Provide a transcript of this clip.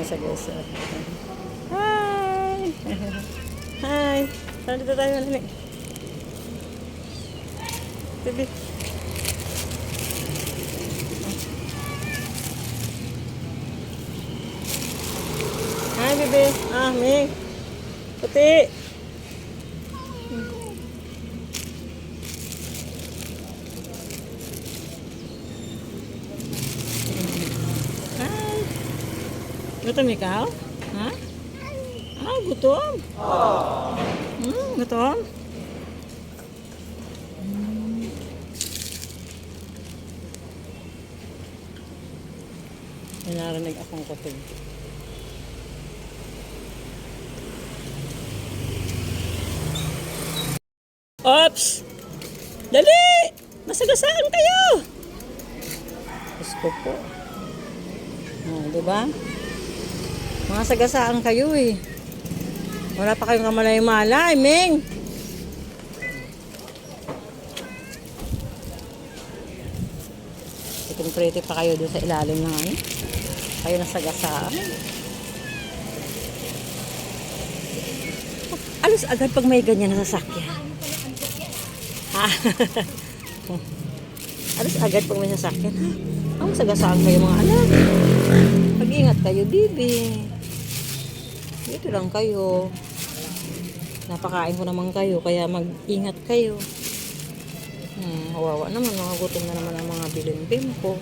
sa gusto. Hi! Hi! Nandito tayo na. Bibi. Hi, bibi. Ah, Ming. Puti. Hi. Gutom ikaw? Ha? Ah, gutom. Gutom. May narinig akong kutig. Ops! Dali! Masagasaan kayo! Gusto po. Oh, diba? Mga sagasaan kayo eh. Wala pa kayong kamalay-malay, Ming! Pretty pa kayo doon sa ilalim ng ano? Kayo nasagasaan. Alos agad pag may ganyan na sasakyan. Ha? Alos agad pag may sasakyan. Ha? Ang sagasaan kayo mga anak. Mag-ingat kayo, bibi. Dito lang kayo. Napakain ko naman kayo, kaya mag-ingat kayo. Kawawa naman, mga gutom na naman ang mga bilimbim ko.